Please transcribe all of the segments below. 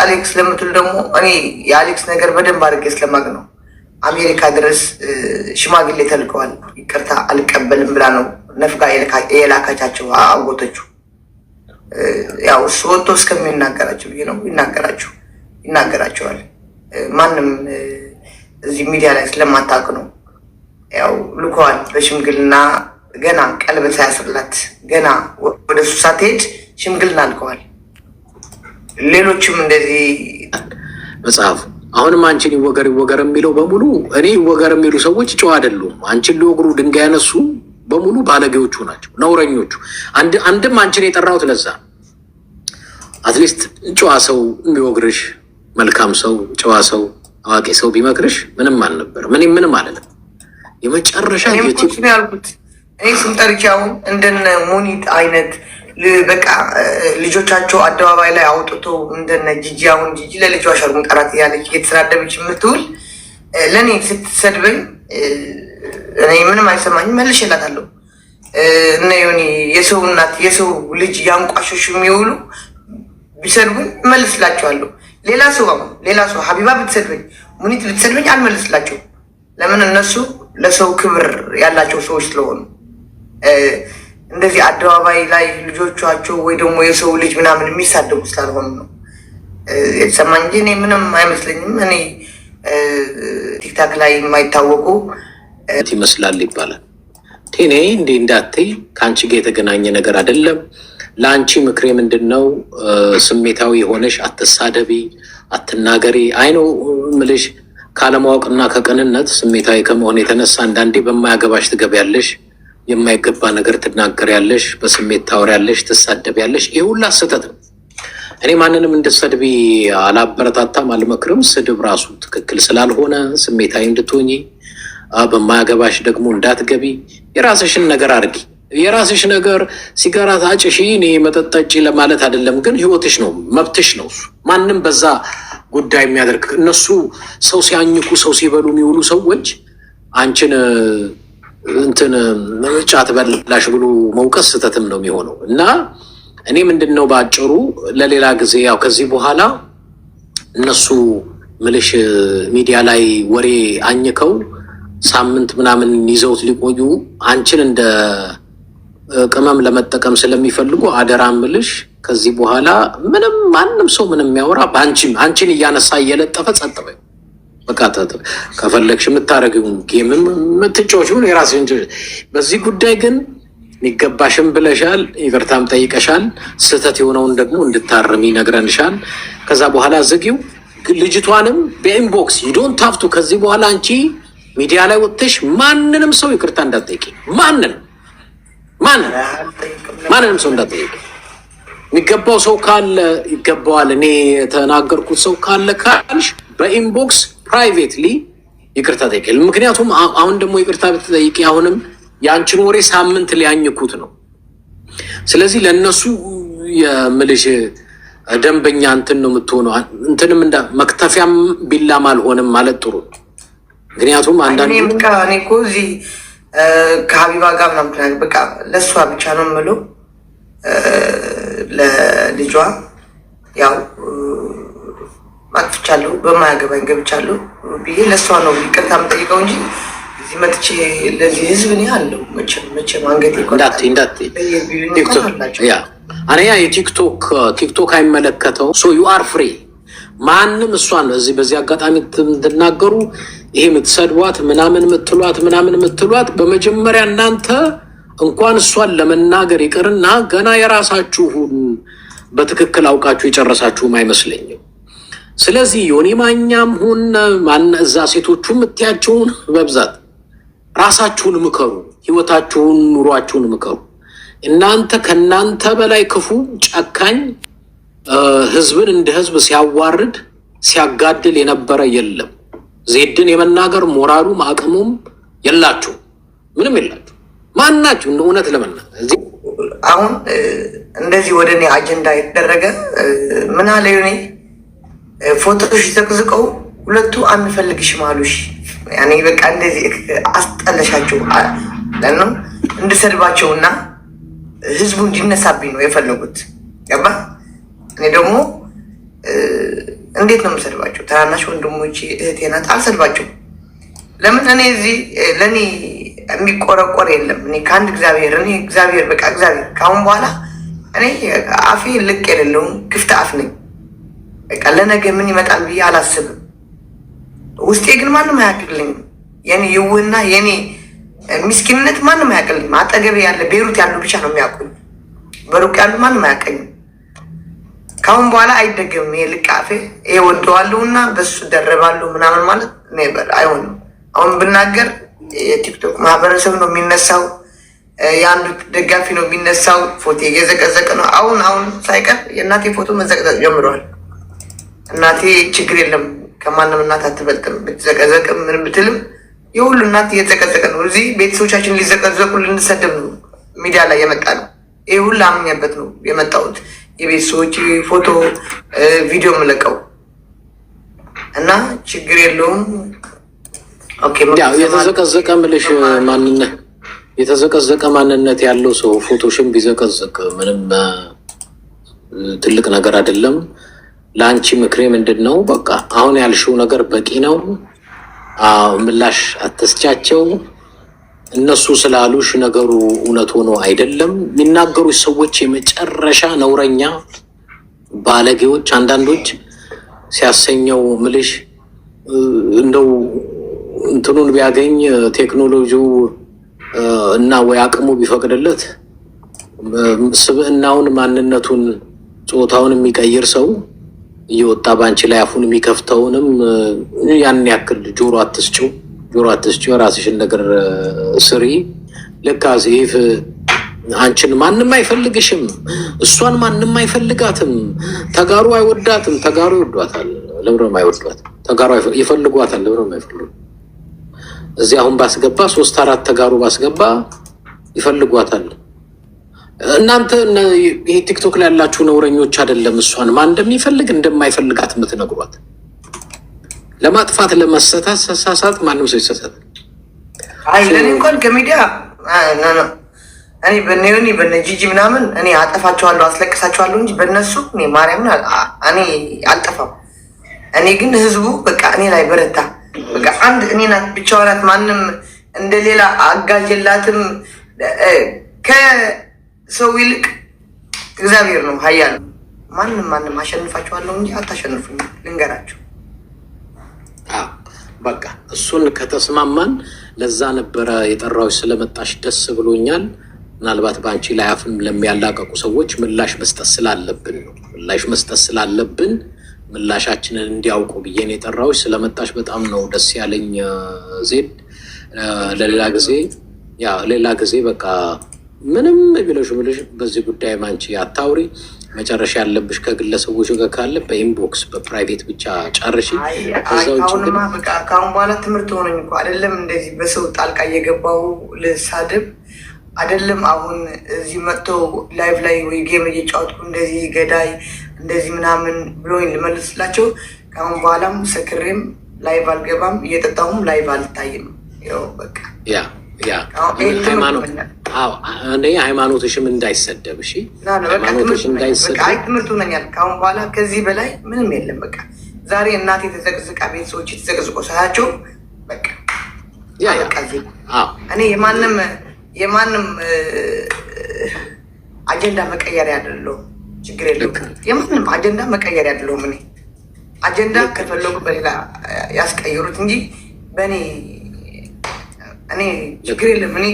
አሌክስ ለምትሉ ደግሞ እኔ የአሌክስ ነገር በደንብ አድርጌ ስለማቅ ነው። አሜሪካ ድረስ ሽማግሌ ተልከዋል። ይቅርታ አልቀበልም ብላ ነው ነፍጋ የላካቻቸው አጎቶቹ። ያው እሱ ወጥቶ እስከሚናገራቸው ብዬ ነው ይናገራቸዋል። ማንም እዚህ ሚዲያ ላይ ስለማታውቅ ነው። ያው ልከዋል በሽምግልና ገና ቀለበት ሳያስርላት ገና ወደ እሱ ሳትሄድ ሽምግልና ልከዋል። ሌሎችም እንደዚህ መጽሐፉ አሁንም አንቺን ይወገር የሚለው በሙሉ እኔ ይወገር የሚሉ ሰዎች ጨዋ አይደሉም። አንቺን ሊወግሩ ድንጋይ ያነሱ በሙሉ ባለጌዎቹ ናቸው፣ ነውረኞቹ። አንድም አንቺን የጠራሁት ለዛ አትሊስት ጨዋ ሰው የሚወግርሽ መልካም ሰው፣ ጨዋ ሰው፣ አዋቂ ሰው ቢመክርሽ ምንም አልነበረም። ምንም አይደለም። የመጨረሻ ያልኩት እኔ ስም ጠርቼ አሁን እንደነ ሙኒት አይነት በቃ ልጆቻቸው አደባባይ ላይ አውጥቶ እንደነ ጂጂ አሁን ጂጂ ለልጇ ሸርሙን ጠራት ያለች የተሰዳደበች የምትውል ለእኔ ስትሰድበኝ እኔ ምንም አይሰማኝም፣ መልሼላታለሁ። እነ ዮኒ የሰው እናት የሰው ልጅ ያንቋሾሹ የሚውሉ ቢሰድቡኝ እመልስላቸዋለሁ። ሌላ ሰው ሀቢባ ብትሰድበኝ ሙኒት ብትሰድበኝ አልመልስላቸውም። ለምን? እነሱ ለሰው ክብር ያላቸው ሰዎች ስለሆኑ እንደዚህ አደባባይ ላይ ልጆቻቸው ወይ ደግሞ የሰው ልጅ ምናምን የሚሳደቡ ስላልሆኑ ነው የተሰማኝ እንጂ እኔ ምንም አይመስለኝም። እኔ ቲክታክ ላይ የማይታወቁ ይመስላል ይባላል። ቴኔ እንዴ እንዳትይ ከአንቺ ጋር የተገናኘ ነገር አይደለም። ለአንቺ ምክሬ ምንድን ነው? ስሜታዊ የሆነሽ አትሳደቢ፣ አትናገሪ። አይነው ምልሽ ካለማወቅና ከቅንነት ስሜታዊ ከመሆን የተነሳ አንዳንዴ በማያገባሽ ትገቢያለሽ፣ የማይገባ ነገር ትናገሪያለሽ፣ በስሜት ታወሪያለሽ፣ ትሳደቢያለሽ። ይህ ሁላ ስህተት ነው። እኔ ማንንም እንድትሰድቢ አላበረታታም፣ አልመክርም። ስድብ ራሱ ትክክል ስላልሆነ ስሜታዊ እንድትሆኚ በማያገባሽ ደግሞ እንዳትገቢ። የራስሽን ነገር አድርጊ። የራስሽ ነገር ሲጋራ ታጭሺ፣ እኔ መጠጥ ጠጪ ለማለት አይደለም፣ ግን ህይወትሽ ነው፣ መብትሽ ነው። ማንም በዛ ጉዳይ የሚያደርግ እነሱ ሰው ሲያኝኩ ሰው ሲበሉ የሚውሉ ሰዎች አንቺን እንትን ጫት በላሽ ብሎ መውቀስ ስህተትም ነው የሚሆነው። እና እኔ ምንድን ነው በአጭሩ ለሌላ ጊዜ ያው ከዚህ በኋላ እነሱ ምልሽ ሚዲያ ላይ ወሬ አኝከው ሳምንት ምናምን ይዘውት ሊቆዩ አንቺን እንደ ቅመም ለመጠቀም ስለሚፈልጉ አደራ ምልሽ ከዚህ በኋላ ምንም ማንም ሰው ምንም የሚያወራ አንቺን እያነሳ እየለጠፈ ጸጥ በይ። በቃ ከፈለግሽ የምታደርጊውን ጌም የምትጫወቺውን የራስሽ እንጂ በዚህ ጉዳይ ግን ይገባሽም ብለሻል፣ ይቅርታም ጠይቀሻል። ስህተት የሆነውን ደግሞ እንድታርሚ ነግረንሻል። ከዛ በኋላ ዝጊው። ልጅቷንም በኢንቦክስ ዶንት ሃቭ ቱ ከዚህ በኋላ አንቺ ሚዲያ ላይ ወጥተሽ ማንንም ሰው ይቅርታ እንዳትጠይቂ። ማንንም ሰው እንዳትጠይቂ። የሚገባው ሰው ካለ ይገባዋል። እኔ የተናገርኩት ሰው ካለ ካልሽ በኢንቦክስ ፕራይቬትሊ ይቅርታ ጠይቂ። ምክንያቱም አሁን ደግሞ ይቅርታ ብትጠይቂ አሁንም የአንቺን ወሬ ሳምንት ሊያኝኩት ነው። ስለዚህ ለእነሱ የምልሽ ደንበኛ እንትን ነው የምትሆነው። እንትንም እንዳ መክተፊያም ቢላም አልሆንም ማለት ጥሩ። ምክንያቱም አንዳንድ እኔ እኮ እዚህ ከሀቢባ ጋር ምናምን በቃ ለእሷ ብቻ ነው የምለው ለልጇ ያው ማጥፍቻለሁ በማያገባኝ ገብቻለሁ ብዬ ለእሷ ነው ይቅርታ የምጠይቀው እንጂ እዚህ መጥቼ ለዚህ ህዝብ እኔ አለው መቼም አንገቴ አንያ የቲክቶክ አይመለከተው። ሶ ዩ አር ፍሪ። ማንም እሷን እዚህ በዚህ አጋጣሚ ትናገሩ ይሄ የምትሰድቧት ምናምን የምትሏት በመጀመሪያ እናንተ እንኳን እሷን ለመናገር ይቅርና ገና የራሳችሁን በትክክል አውቃችሁ የጨረሳችሁም አይመስለኝም። ስለዚህ ዮኒ ማኛም ሁን እዛ ሴቶቹ የምትያቸውን በብዛት ራሳችሁን ምከሩ፣ ህይወታችሁን ኑሯችሁን ምከሩ። እናንተ ከእናንተ በላይ ክፉ ጨካኝ ህዝብን እንደ ህዝብ ሲያዋርድ ሲያጋድል የነበረ የለም። ዜድን የመናገር ሞራሉም አቅሙም የላችሁ፣ ምንም የላችሁ ማናችሁ። እንደ እውነት ለመናገር አሁን እንደዚህ ወደ እኔ አጀንዳ የተደረገ ምን አለ ዮኒ ፎቶሽ ዘቅዝቀው ሁለቱ አንፈልግሽም አሉሽ። ያኔ በቃ እንደዚህ አስጠለሻቸው ለነው እንድሰድባቸውና ህዝቡ እንዲነሳብኝ ነው የፈለጉት። ገባ? እኔ ደግሞ እንዴት ነው የምሰድባቸው? ታናናሽ ወንድሞቼ እህቴ ናት፣ አልሰድባቸውም። ለምን እኔ እዚህ ለእኔ የሚቆረቆር የለም። እኔ ከአንድ እግዚአብሔር እኔ እግዚአብሔር በቃ እግዚአብሔር ከአሁን በኋላ እኔ አፌ ልቅ የሌለውም ክፍት አፍ ነኝ። በቃ ለነገ ምን ይመጣል ብዬ አላስብም። ውስጤ ግን ማንም አያውቅልኝም። የኔ የውህና የኔ ምስኪንነት ማንም አያውቅልኝም። አጠገቤ ያለ ቤሩት ያሉ ብቻ ነው የሚያውቁኝ። በሩቅ ያሉ ማንም አያውቀኝም። ከአሁን በኋላ አይደገምም። ይሄ ልቅ አፌ ይሄ ወደዋለሁ እና በሱ ደረባለሁ ምናምን ማለት አይሆንም። አሁን ብናገር የቲክቶክ ማህበረሰብ ነው የሚነሳው፣ የአንዱ ደጋፊ ነው የሚነሳው። ፎቶ እየዘቀዘቀ ነው። አሁን ሳይቀር የእናቴ ፎቶ መዘቅዘቅ ጀምረዋል። እናቴ ችግር የለም ከማንም እናት አትበልጥም። ብትዘቀዘቅም ምን ብትልም የሁሉ እናት እየተዘቀዘቀ ነው። እዚህ ቤተሰቦቻችን ሊዘቀዘቁ ልንሰደብ ነው ሚዲያ ላይ የመጣ ነው። ይህ ሁሉ አምኛበት ነው የመጣሁት። የቤተሰቦች ፎቶ ቪዲዮ የምለቀው እና ችግር የለውም። የተዘቀዘቀ ምልሽ ማንነት የተዘቀዘቀ ማንነት ያለው ሰው ፎቶሽን ቢዘቀዘቅ ምንም ትልቅ ነገር አይደለም። ለአንቺ ምክሬ ምንድን ነው? በቃ አሁን ያልሽው ነገር በቂ ነው። ምላሽ አትስጫቸው። እነሱ ስላሉሽ ነገሩ እውነት ሆኖ አይደለም። የሚናገሩት ሰዎች የመጨረሻ ነውረኛ ባለጌዎች፣ አንዳንዶች ሲያሰኘው ምልሽ እንደው እንትኑን ቢያገኝ ቴክኖሎጂው እና ወይ አቅሙ ቢፈቅድለት ስብዕናውን፣ ማንነቱን፣ ጾታውን የሚቀይር ሰው እየወጣ በአንቺ ላይ አፉን የሚከፍተውንም ያን ያክል ጆሮ አትስጪው። የራስሽን ነገር ስሪ። ልክ አዜፍ አንቺን ማንም አይፈልግሽም፣ እሷን ማንም አይፈልጋትም፣ ተጋሩ አይወዳትም። ተጋሩ ይወዷታል፣ ለምንም አይወዷትም። ተጋሩ ይፈልጓታል፣ ለምንም አይፈልጉም። እዚህ አሁን ባስገባ 3-4 ተጋሩ ባስገባ ይፈልጓታል። እናንተ ይሄ ቲክቶክ ላይ ያላችሁ ነውረኞች አይደለም እሷን ማን እንደሚፈልግ እንደማይፈልጋት የምትነግሯት። ለማጥፋት ለመሳሳት ማንም ሰው ይሳሳት። አይ ለኔ እንኳን ከሚዲያ እኔ በነ ጂጂ ምናምን እኔ አጠፋቸዋለሁ፣ አስለቅሳቸዋለሁ እንጂ በእነሱ እኔ ማርያምን እኔ አልጠፋም። እኔ ግን ህዝቡ በቃ እኔ ላይ በረታ። በቃ አንድ እኔ ናት ብቻዋን ናት። ማንም እንደሌላ አጋዥ የላትም። ከሰው ይልቅ እግዚአብሔር ነው ኃያል። ማንም አሸንፋቸዋለሁ እንጂ አታሸንፉኝ፣ ልንገራቸው። በቃ እሱን ከተስማማን ለዛ ነበረ የጠራዎች። ስለመጣሽ ደስ ብሎኛል። ምናልባት በአንቺ ላይ አፍን ለሚያላቀቁ ሰዎች ምላሽ መስጠት ስላለብን ነው። ምላሻችንን እንዲያውቁ ብዬን የጠራዎች። ስለመጣሽ በጣም ነው ደስ ያለኝ ዜድ። ሌላ ጊዜ በቃ ምንም ቢለሽ ምልሽ በዚህ ጉዳይ ማንቺ አታውሪ። መጨረሻ ያለብሽ ከግለሰቦች ጋር ካለ በኢንቦክስ በፕራይቬት ብቻ ጨርሺ። አሁንማ በቃ ከአሁን በኋላ ትምህርት ሆነኝ እኮ አይደለም እንደዚህ በሰው ጣልቃ እየገባው ልሳድብ አይደለም። አሁን እዚህ መጥተው ላይቭ ላይ ወይ ጌም እየጫወትኩ እንደዚህ ገዳይ እንደዚህ ምናምን ብሎኝ ልመልስላቸው። ከአሁን በኋላም ሰክሬም ላይቭ አልገባም፣ እየጠጣሁም ላይቭ አልታይም። ያው በቃ ሃይማኖትሽም እንዳይሰደብ እሺ፣ ትምህርት ሆነኛል። ከአሁን በኋላ ከዚህ በላይ ምንም የለም። በቃ ዛሬ እናቴ የተዘቅዝቃ ቤተሰቦች የተዘቅዝቆ ሳያቸው በቃ እኔ የማንም አጀንዳ መቀየሪያ አይደለሁም። ችግር የለውም። የማንም አጀንዳ መቀየሪያ አይደለሁም። እኔ አጀንዳ ከፈለጉ በሌላ ያስቀይሩት እንጂ በእኔ ችግር የለም። እኔ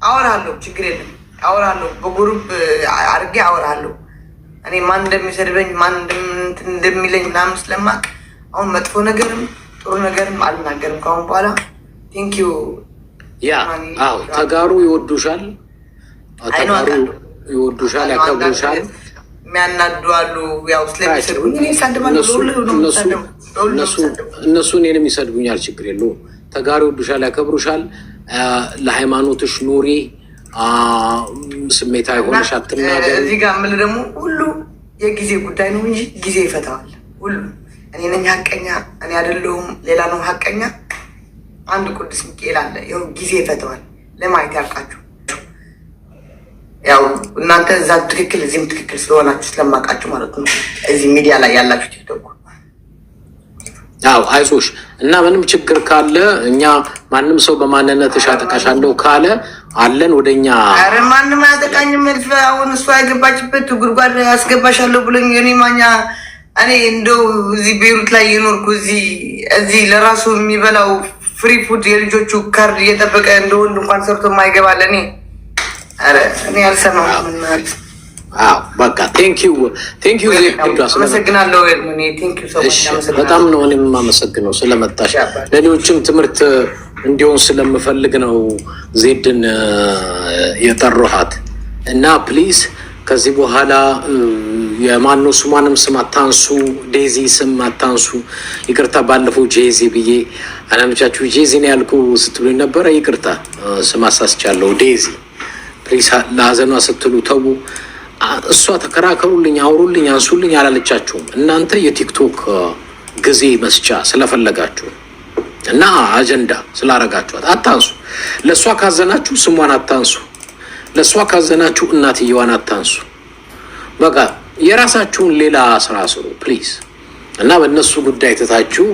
አወራለሁ፣ ችግር የለም፣ አወራለሁ። በግሩፕ አድርጌ አወራለሁ። እኔ ማን እንደሚሰድበኝ ማን እንደሚለኝ ምናምን ስለማቅ አሁን መጥፎ ነገርም ጥሩ ነገርም አልናገርም ከአሁን በኋላ። ቴንኪዩ። ተጋሩ ይወዱሻል፣ ይወዱሻል፣ ያከብሩሻል። የሚያናዱ አሉ። ያው ስለሚሰድቡኝ እነሱ እኔንም ይሰድቡኛል፣ ችግር የለውም። ተጋሩ ይወዱሻል፣ ያከብሩሻል። ለሃይማኖትሽ ኑሪ፣ ስሜታዊ ሆነሽ አትናገሪ። እዚህ ጋር የምልህ ደግሞ ሁሉ የጊዜ ጉዳይ ነው እንጂ ጊዜ ይፈታዋል ሁሉ። እኔ ነኝ ሀቀኛ፣ እኔ አይደለሁም ሌላ ነው ሀቀኛ። አንድ ቅዱስ ሚካኤል አለ። ያው ጊዜ ይፈታዋል። ለማየት ያብቃችሁ። ያው እናንተ እዛ ትክክል እዚህም ትክክል ስለሆናችሁ ስለማውቃችሁ ማለት ነው። እዚህ ሚዲያ ላይ ያላችሁ ቲክቶክ አዎ አይዞሽ እና ምንም ችግር ካለ እኛ ማንም ሰው በማንነትሽ አጠቃሻለሁ ካለ አለን ወደኛ። አረ ማንም አያጠቃኝም። አሁን እሷ ያገባችበት ጉድጓድ አስገባሻለሁ ብሎኝ እኔ እንደው እዚህ ቤሩት ላይ የኖርኩ እዚህ ለራሱ የሚበላው ፍሪ ፉድ የልጆቹ ካርድ እየጠበቀ እንደወንድ እንኳን ሰርቶ የማይገባል። እኔ አልሰማም። በቃ ቴንኪው አመሰግናለሁ። በጣም ነው እኔም የማመሰግነው ስለመጣሽ። ለሌሎችም ትምህርት እንዲሆን ስለምፈልግ ነው ዜድን የጠራኋት እና ፕሊዝ ከዚህ በኋላ የማነው ስሟንም ስም አታንሱ፣ ዴዚ ስም አታንሱ። ይቅርታ ባለፈው ጄዚ ብዬ አናምቻችሁ ጄዚ ነው ያልኩ ስትሉኝ ነበረ። ይቅርታ ስም አሳስቻለሁ። ዴዚ ፕሊዝ ለሀዘኗ ስትሉ ተዉ። እሷ ተከራከሩልኝ፣ አውሩልኝ፣ አንሱልኝ አላለቻችሁም። እናንተ የቲክቶክ ጊዜ መስጫ ስለፈለጋችሁ እና አጀንዳ ስላረጋችኋት አታንሱ። ለእሷ ካዘናችሁ ስሟን አታንሱ። ለእሷ ካዘናችሁ እናትየዋን አታንሱ። በቃ የራሳችሁን ሌላ ስራ ስሩ ፕሊዝ። እና በእነሱ ጉዳይ ትታችሁ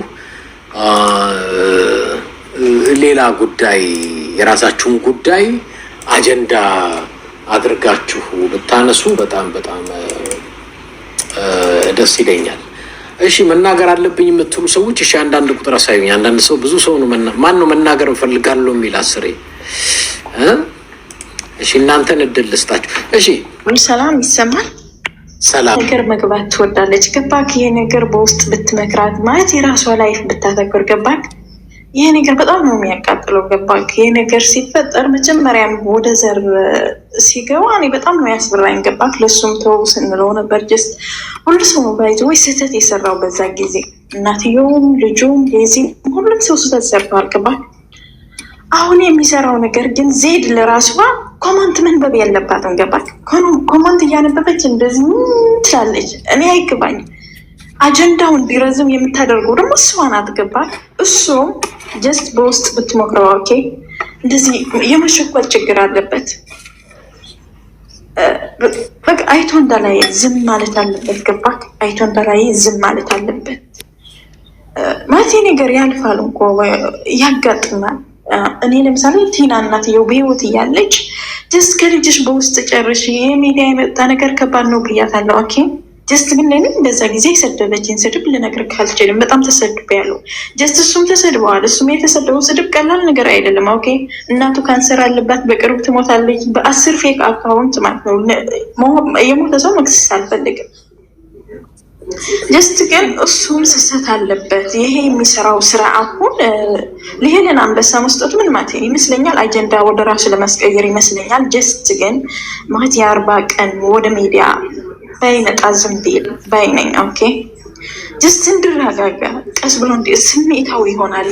ሌላ ጉዳይ የራሳችሁን ጉዳይ አጀንዳ አድርጋችሁ ብታነሱ በጣም ደስ ይለኛል። እሺ መናገር አለብኝ የምትሉ ሰዎች እሺ አንዳንድ ቁጥር አሳዩኝ። አንዳንድ ሰው ብዙ ሰው ነው ማን ነው መናገር እፈልጋለሁ የሚል አስሬ እሺ እናንተን እድል ልስጣችሁ። እሺ ሰላም ይሰማል። ሰላም ነገር መግባት ትወዳለች። ገባክ? ይሄ ነገር በውስጥ ብትመክራት ማለት የራሷ ላይፍ ብታተኩር ገባክ? ይሄ ነገር በጣም ነው የሚያቃጥለው። ገባክ? ይሄ ነገር ሲፈጠር መጀመሪያም ወደ ዘር ሲገባ እኔ በጣም ነው ያስብራኝ። ገባክ? ለሱም ተው ስንለው ነበር። ጀስት ሁሉ ሰው ባይዘ ወይ ስህተት የሰራው በዛ ጊዜ እናትየውም ልጁም ዚህ ሁሉም ሰው ስህተት ሰርተዋል። ገባክ? አሁን የሚሰራው ነገር ግን ዜድ ለራሷ ኮመንት መንበብ ያለባትን ገባክ? ኮመንት እያነበበች እንደዚህ ትላለች። እኔ አይገባኝም። አጀንዳውን ቢረዝም የምታደርገው ደግሞ እሷ ናት። ገባክ? እሱም ጀስት በውስጥ ብትሞክረው ኦኬ። እንደዚህ የመሸኮል ችግር አለበት። በቃ አይቶ እንዳላይ ዝም ማለት አለበት። ገባክ? አይቶ እንዳላይ ዝም ማለት አለበት። ማለት ነገር ያልፋል እንኮ ያጋጥማል። እኔ ለምሳሌ ቲና እናትየው በህይወት እያለች ጀስት ከልጅሽ በውስጥ ጨርሽ የሚዲያ የመጣ ነገር ከባድ ነው ብያታለሁ። ኦኬ ጀስት ግን ለምን በዛ ጊዜ የሰደበችኝ ስድብ ልነግርህ አልችልም። በጣም ተሰድቤያለሁ። ጀስት እሱም ተሰድበዋል። እሱም የተሰደበው ስድብ ቀላል ነገር አይደለም። ኦኬ እናቱ ካንሰር አለባት፣ በቅርብ ትሞታለች። በ10 ፌክ አካውንት ማለት ነው። የሞተ ሰው መክሰስ አልፈልግም። ጀስት ግን እሱም ስህተት አለበት። ይሄ የሚሰራው ስራ አሁን ለሄለን አንበሳ መስጠቱ ምን ማለት ይመስለኛል? አጀንዳ ወደ ራሱ ለማስቀየር ይመስለኛል። ጀስት ግን ማለት የ40 ቀን ወደ ሚዲያ ባይመጣ ዝም ቢል ባይነኝ። ኦኬ ጀስት እንድረጋጋ ቀስ ብሎ ስሜታዊ ይሆናል።